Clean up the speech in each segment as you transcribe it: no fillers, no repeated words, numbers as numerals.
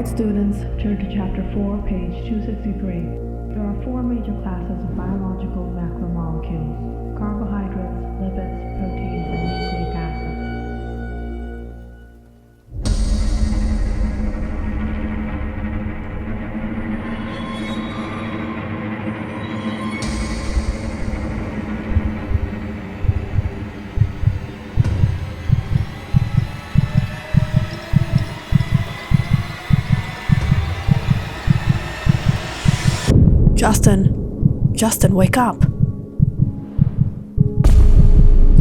Alright students, turn to chapter 4, page 263. There are four major classes of biological macromolecules: carbohydrates, lipids, proteins, and nucleic acids. Justin, wake up.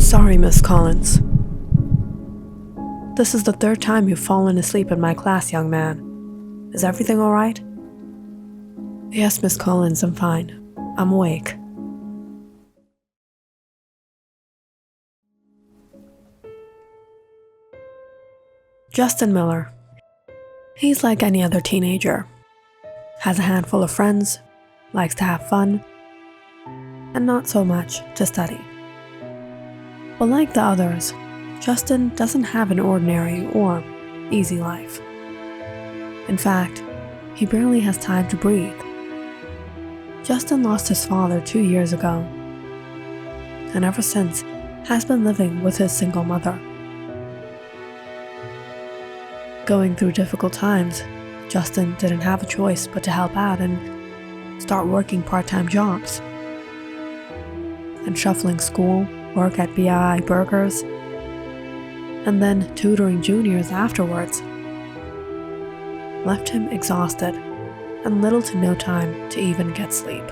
Sorry, Miss Collins. This is the third time you've fallen asleep in my class, young man. Is everything all right? Yes, Miss Collins, I'm fine. I'm awake. Justin Miller. He's like any other teenager. Has a handful of friends, likes to have fun, and not so much to study. But like the others, Justin doesn't have an ordinary or easy life. In fact, he barely has time to breathe. Justin lost his father 2 years ago, and ever since has been living with his single mother. Going through difficult times, Justin didn't have a choice but to help out and start working part-time jobs. And shuffling school, work at BII Burgers, and then tutoring juniors afterwards left him exhausted and little to no time to even get sleep.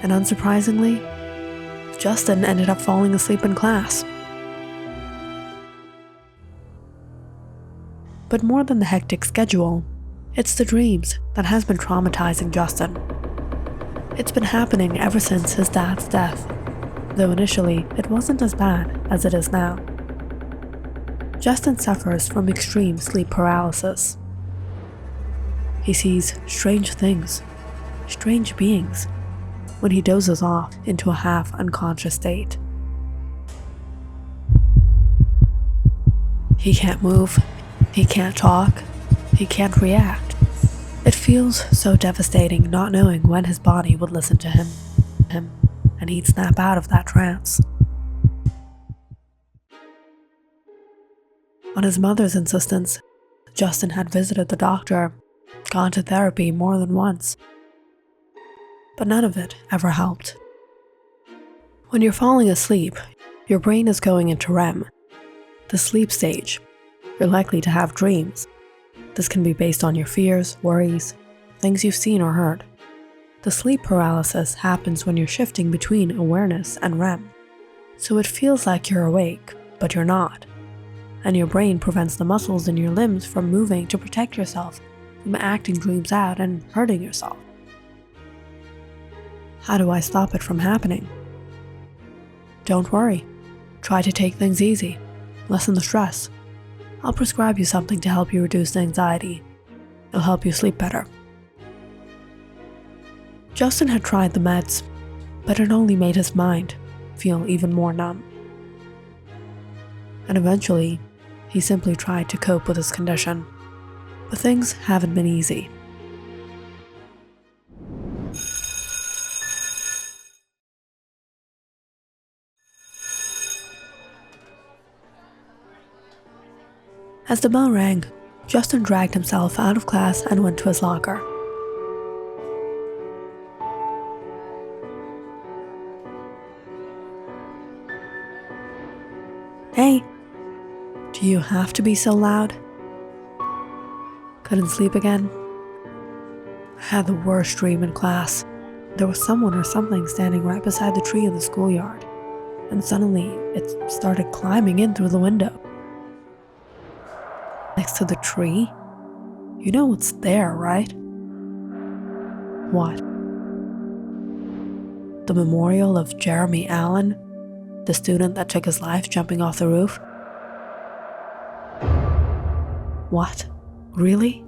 And unsurprisingly, Justin ended up falling asleep in class. But more than the hectic schedule, it's the dreams that has been traumatizing Justin. It's been happening ever since his dad's death, though initially it wasn't as bad as it is now. Justin suffers from extreme sleep paralysis. He sees strange things, strange beings, when he dozes off into a half-unconscious state. He can't move, he can't talk, he can't react. It feels so devastating not knowing when his body would listen to him, and he'd snap out of that trance. On his mother's insistence, Justin had visited the doctor, gone to therapy more than once, but none of it ever helped. When you're falling asleep, your brain is going into REM, the sleep stage. You're likely to have dreams. This can be based on your fears, worries, things you've seen or heard. The sleep paralysis happens when you're shifting between awareness and REM. So it feels like you're awake, but you're not. And your brain prevents the muscles in your limbs from moving to protect yourself from acting dreams out and hurting yourself. How do I stop it from happening? Don't worry. Try to take things easy. Lessen the stress. I'll prescribe you something to help you reduce the anxiety. It'll help you sleep better. Justin had tried the meds, but it only made his mind feel even more numb. And eventually, he simply tried to cope with his condition. But things haven't been easy. As the bell rang, Justin dragged himself out of class and went to his locker. Hey, do you have to be so loud? Couldn't sleep again? I had the worst dream in class. There was someone or something standing right beside the tree in the schoolyard, and suddenly it started climbing in through the window. Next to the tree? You know what's there, right? What? The memorial of Jeremy Allen, the student that took his life jumping off the roof? What? Really?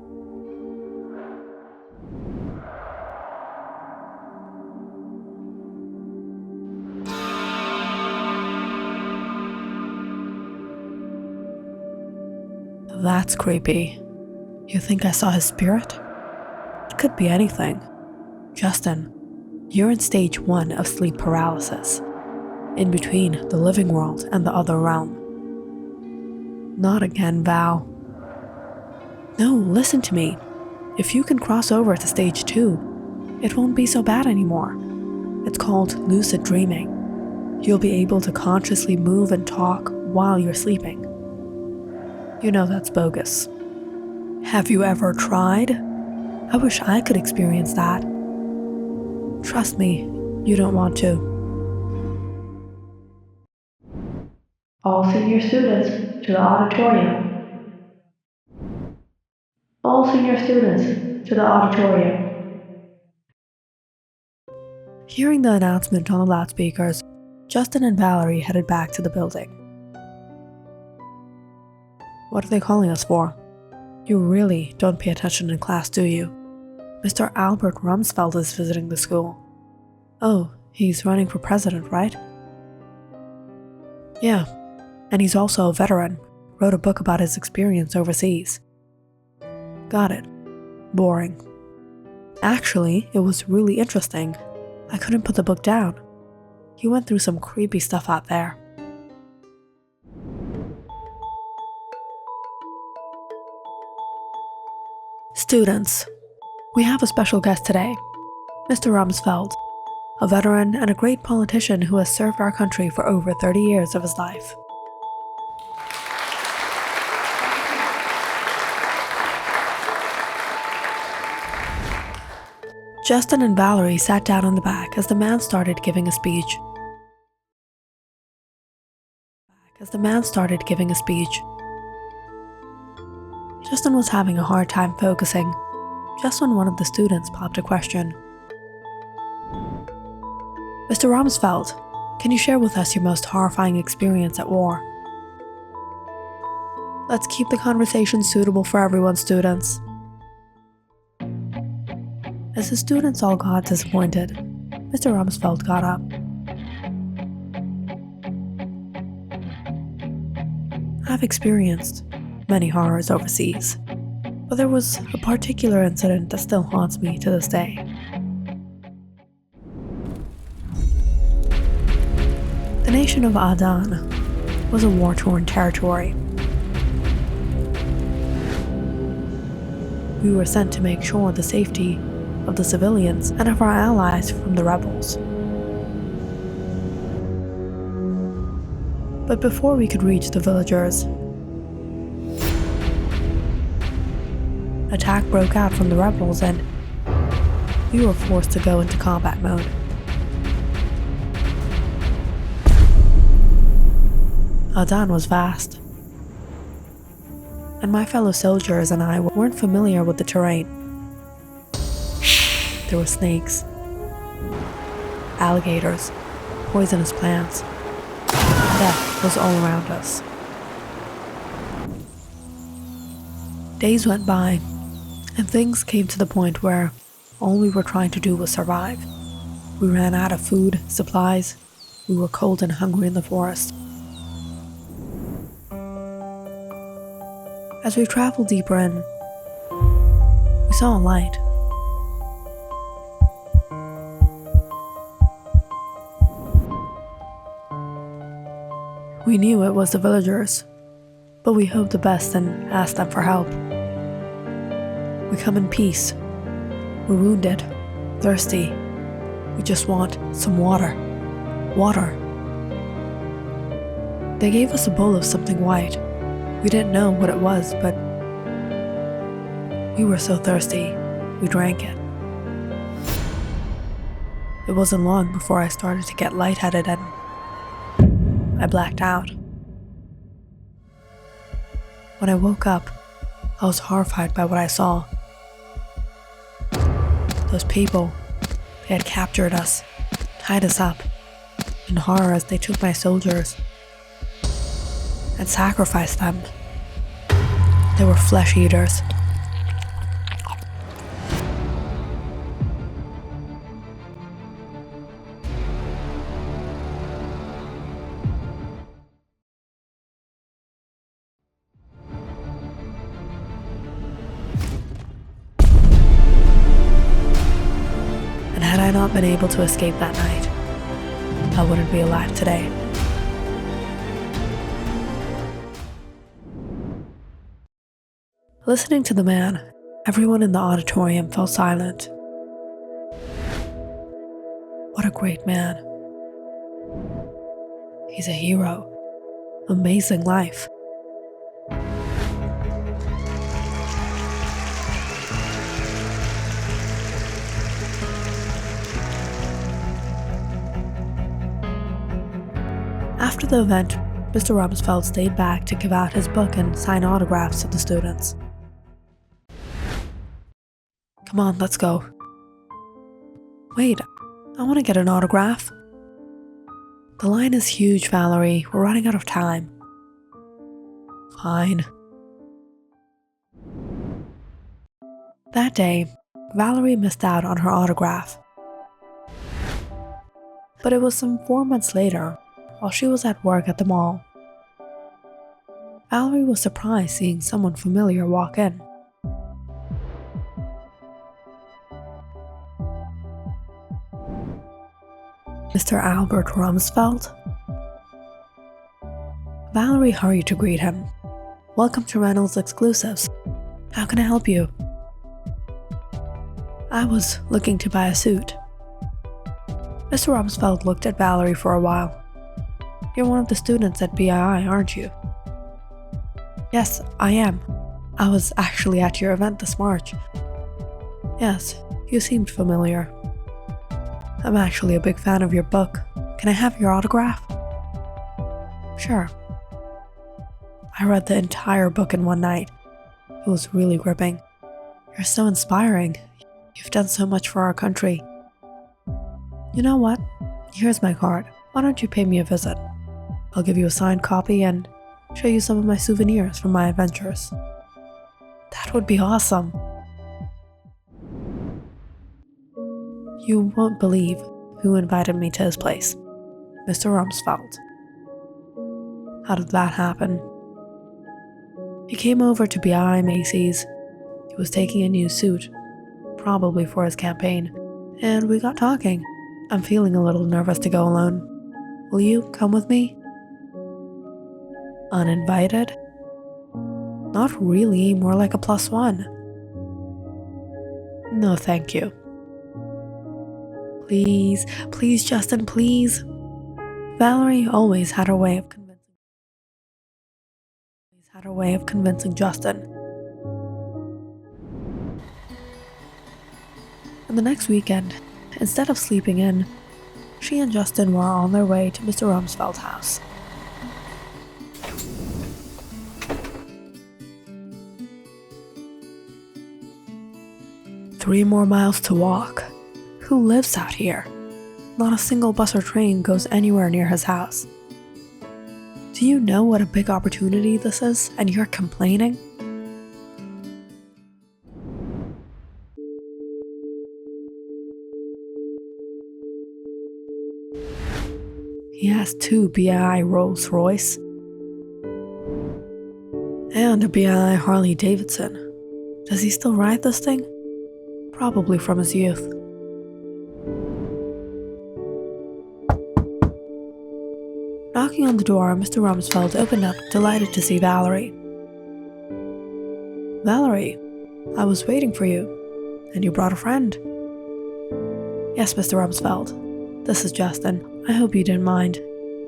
That's creepy. You think I saw his spirit? It could be anything. Justin, you're in stage 1 of sleep paralysis, in between the living world and the other realm. Not again, Val. No, listen to me. If you can cross over to stage 2, it won't be so bad anymore. It's called lucid dreaming. You'll be able to consciously move and talk while you're sleeping. You know that's bogus. Have you ever tried? I wish I could experience that. Trust me, you don't want to. All senior students to the auditorium. All senior students to the auditorium. Hearing the announcement on the loudspeakers, Justin and Valerie headed back to the building. What are they calling us for? You really don't pay attention in class, do you? Mr. Albert Rumsfeld is visiting the school. Oh, he's running for president, right? Yeah, and he's also a veteran. Wrote a book about his experience overseas. Got it. Boring. Actually, it was really interesting. I couldn't put the book down. He went through some creepy stuff out there. Students, we have a special guest today, Mr. Rumsfeld, a veteran and a great politician who has served our country for over 30 years of his life. Justin and Valerie sat down in the back as the man started giving a speech. Justin was having a hard time focusing, just when one of the students popped a question. Mr. Rumsfeld, can you share with us your most horrifying experience at war? Let's keep the conversation suitable for everyone, students. As the students all got disappointed, Mr. Rumsfeld got up. I've experienced many horrors overseas, but there was a particular incident that still haunts me to this day. The nation of Adan was a war-torn territory. We were sent to make sure the safety of the civilians and of our allies from the rebels. But before we could reach the villagers, attack broke out from the rebels and we were forced to go into combat mode. Adan was vast, and my fellow soldiers and I weren't familiar with the terrain. There were snakes, alligators, poisonous plants. Death was all around us. Days went by, and things came to the point where all we were trying to do was survive. We ran out of food, supplies. We were cold and hungry in the forest. As we traveled deeper in, we saw a light. We knew it was the villagers, but we hoped the best and asked them for help. We come in peace. We're wounded, thirsty. We just want some water. Water. They gave us a bowl of something white. We didn't know what it was, but we were so thirsty, we drank it. It wasn't long before I started to get lightheaded and I blacked out. When I woke up, I was horrified by what I saw. Those people, they had captured us, tied us up, in horror as they took my soldiers and sacrificed them. They were flesh eaters. And had I not been able to escape that night, I wouldn't be alive today. Listening to the man, everyone in the auditorium fell silent. What a great man. He's a hero. Amazing life. After the event, Mr. Rumsfeld stayed back to give out his book and sign autographs to the students. Come on, let's go. Wait, I want to get an autograph. The line is huge, Valerie. We're running out of time. Fine. That day, Valerie missed out on her autograph. But it was some 4 months later, while she was at work at the mall. Valerie was surprised seeing someone familiar walk in. Mr. Albert Rumsfeld? Valerie hurried to greet him. Welcome to Reynolds Exclusives. How can I help you? I was looking to buy a suit. Mr. Rumsfeld looked at Valerie for a while. You're one of the students at BII, aren't you? Yes, I am. I was actually at your event this March. Yes, you seemed familiar. I'm actually a big fan of your book. Can I have your autograph? Sure. I read the entire book in one night. It was really gripping. You're so inspiring. You've done so much for our country. You know what? Here's my card. Why don't you pay me a visit? I'll give you a signed copy and show you some of my souvenirs from my adventures. That would be awesome. You won't believe who invited me to his place. Mr. Rumsfeld. How did that happen? He came over to BI Macy's. He was taking a new suit, probably for his campaign, and we got talking. I'm feeling a little nervous to go alone. Will you come with me? Uninvited? Not really, more like a +1. No, thank you. Please, please, Justin, please. Valerie always had her way of convincing Justin. And the next weekend, instead of sleeping in, she and Justin were on their way to Mr. Rumsfeld's house. "3 more miles to walk. Who lives out here? Not a single bus or train goes anywhere near his house. Do you know what a big opportunity this is, and you're complaining?" He has 2 BI Rolls Royce and a BI Harley Davidson. Does he still ride this thing? Probably from his youth. Knocking on the door, Mr. Rumsfeld opened up, delighted to see Valerie. "Valerie, I was waiting for you, and you brought a friend." "Yes, Mr. Rumsfeld. This is Justin. I hope you didn't mind.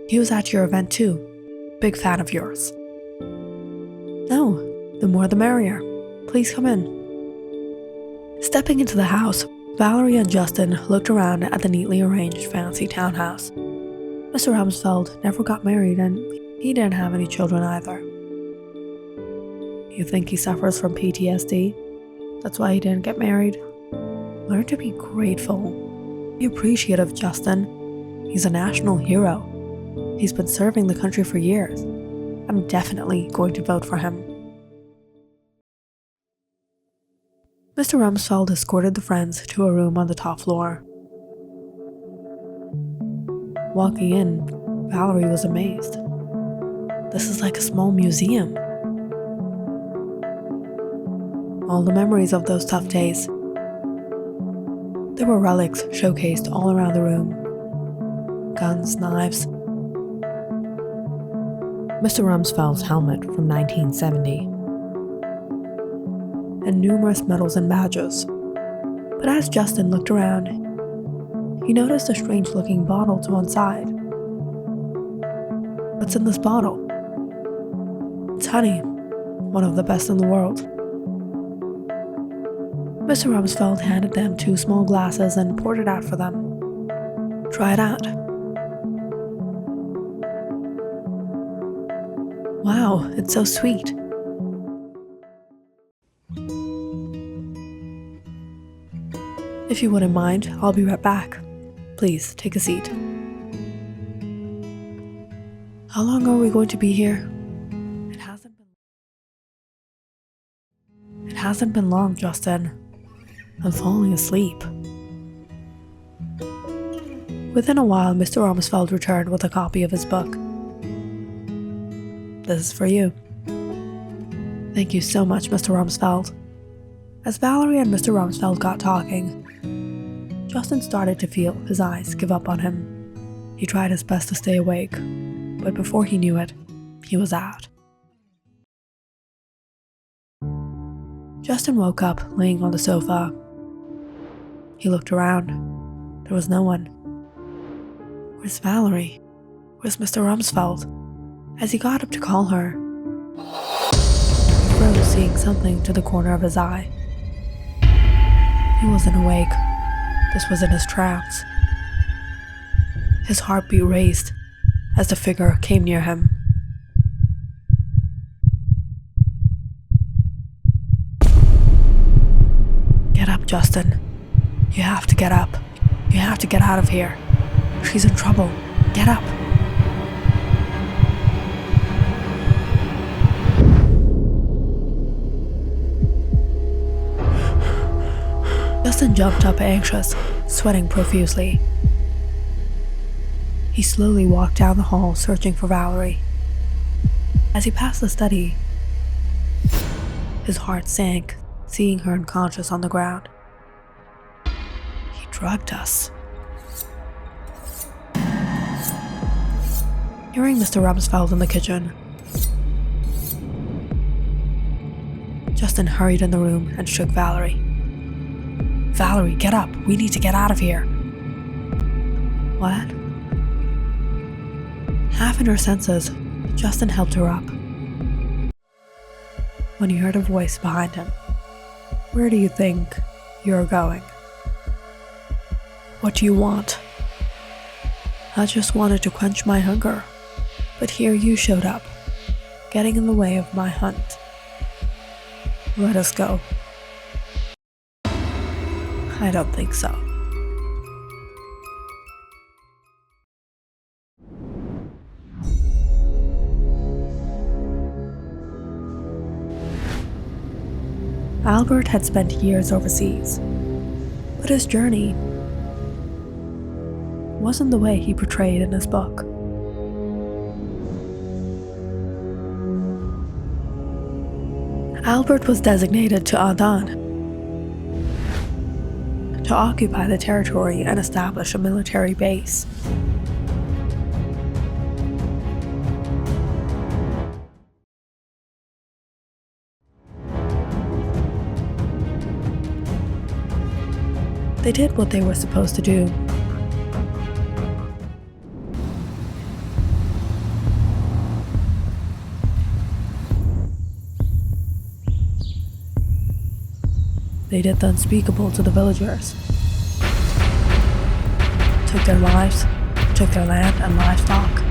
He was at your event too. Big fan of yours." "No, the more the merrier. Please come in." Stepping into the house, Valerie and Justin looked around at the neatly arranged fancy townhouse. Mr. Rumsfeld never got married, and he didn't have any children either. You think he suffers from PTSD? That's why he didn't get married? Learn to be grateful. Be appreciative, Justin. He's a national hero. He's been serving the country for years. I'm definitely going to vote for him. Mr. Rumsfeld escorted the friends to a room on the top floor. Walking in, Valerie was amazed. This is like a small museum. All the memories of those tough days. There were relics showcased all around the room. Guns, knives. Mr. Rumsfeld's helmet from 1970. And numerous medals and badges. But as Justin looked around, he noticed a strange-looking bottle to one side. What's in this bottle? It's honey, one of the best in the world. Mr. Rumsfeld handed them 2 small glasses and poured it out for them. Try it out. Wow, it's so sweet. If you wouldn't mind, I'll be right back. Please, take a seat. How long are we going to be here? It hasn't been long, Justin. I'm falling asleep. Within a while, Mr. Rumsfeld returned with a copy of his book. This is for you. Thank you so much, Mr. Rumsfeld. As Valerie and Mr. Rumsfeld got talking, Justin started to feel his eyes give up on him. He tried his best to stay awake, but before he knew it, he was out. Justin woke up laying on the sofa. He looked around. There was no one. Where's Valerie? Where's Mr. Rumsfeld? As he got up to call her, he froze, seeing something to the corner of his eye. He wasn't awake. This was in his trance. His heartbeat raised as the figure came near him. Get up, Justin. You have to get up. You have to get out of here. She's in trouble. Get up. Justin jumped up anxious, sweating profusely. He slowly walked down the hall, searching for Valerie. As he passed the study, his heart sank, seeing her unconscious on the ground. He drugged us. Hearing Mr. Rumsfeld in the kitchen, Justin hurried in the room and shook Valerie. Valerie, get up. We need to get out of here. What? Half in her senses, Justin helped her up. When he heard a voice behind him. Where do you think you're going? What do you want? I just wanted to quench my hunger, but here you showed up, getting in the way of my hunt. Let us go. I don't think so. Albert had spent years overseas, but his journey wasn't the way he portrayed in his book. Albert was designated to Adan to occupy the territory and establish a military base. They did what they were supposed to do. They did the unspeakable to the villagers. Took their lives, took their land and livestock.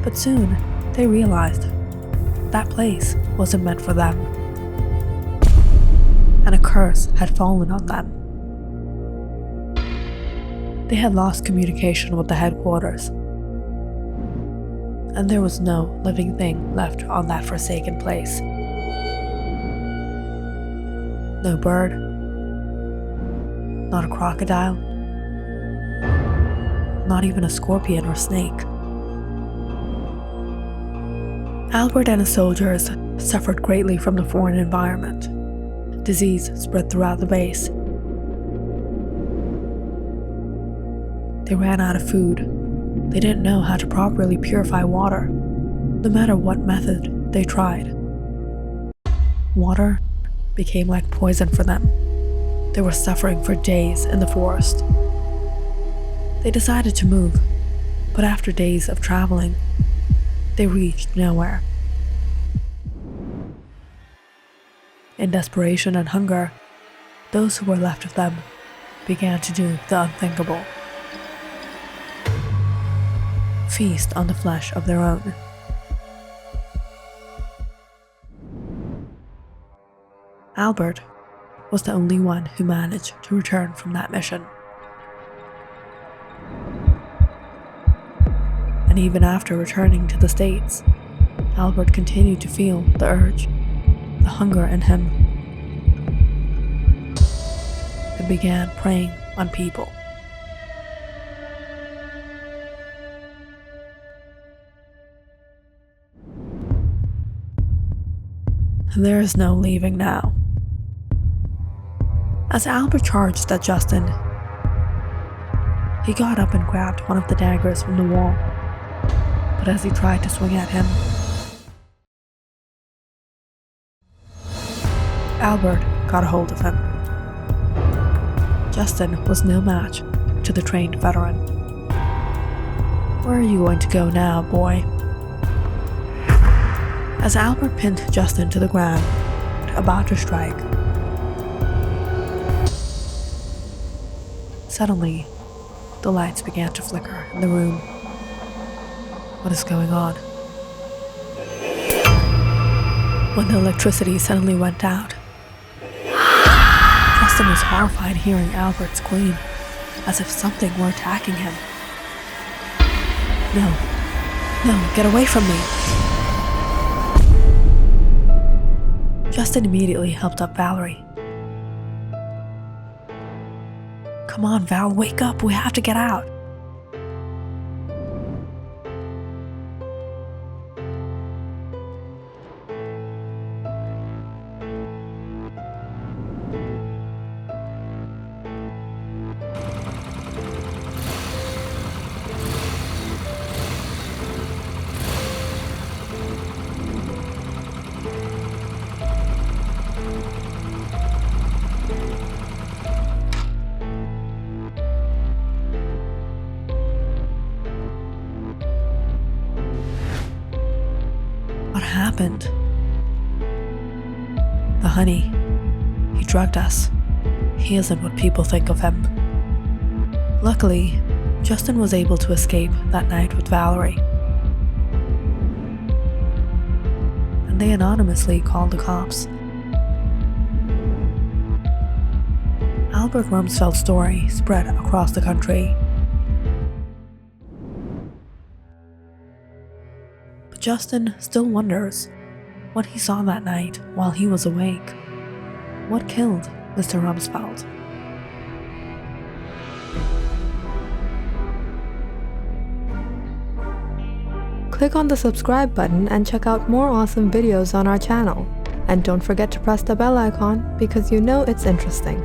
But soon, they realized that place wasn't meant for them. and a curse had fallen on them. They had lost communication with the headquarters, and there was no living thing left on that forsaken place. No bird, not a crocodile, not even a scorpion or snake. Albert and his soldiers suffered greatly from the foreign environment. Disease spread throughout the base. They ran out of food. They didn't know how to properly purify water, no matter what method they tried. Water became like poison for them. They were suffering for days in the forest. They decided to move, but after days of traveling, they reached nowhere. In desperation and hunger, those who were left of them began to do the unthinkable. Feast on the flesh of their own. Albert was the only one who managed to return from that mission. And even after returning to the States, Albert continued to feel the urge, the hunger in him, and began preying on people. And there is no leaving now. As Albert charged at Justin, he got up and grabbed one of the daggers from the wall. But as he tried to swing at him, Albert got a hold of him. Justin was no match to the trained veteran. "Where are you going to go now, boy?" As Albert pinned Justin to the ground, about to strike, suddenly, the lights began to flicker in the room. What is going on? When the electricity suddenly went out, Justin was horrified hearing Albert scream, as if something were attacking him. No, get away from me! Justin immediately helped up Valerie. "Come on, Val, wake up, we have to get out." What happened? The honey. He drugged us. He isn't what people think of him. Luckily, Justin was able to escape that night with Valerie. And they anonymously called the cops. Albert Rumsfeld's story spread across the country. But Justin still wonders what he saw that night while he was awake. What killed Mr. Rumsfeld? Click on the subscribe button and check out more awesome videos on our channel. And don't forget to press the bell icon because you know it's interesting.